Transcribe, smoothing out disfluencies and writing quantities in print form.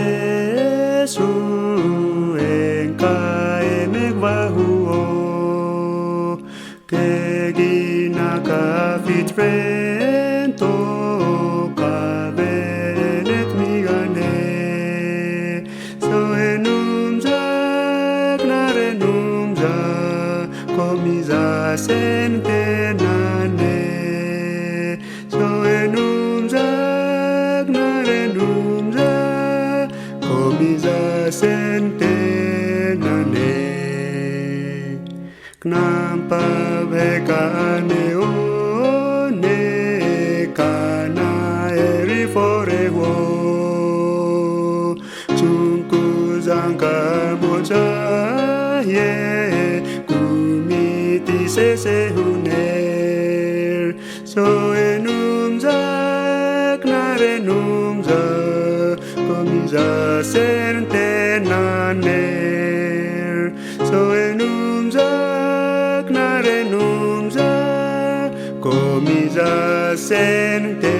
Yesu engkau megwahuo kegina kafitrento kavenet migane so enumza gnarenumza komiza sentenane so enumza gnarenumza komiza sentenane knampa vekane one kana eriforewo chungkuzanga mocha ye kumiti sesehuner so enumza gnarenumza komiza sentenaner so enumza gnarenumza komiza sente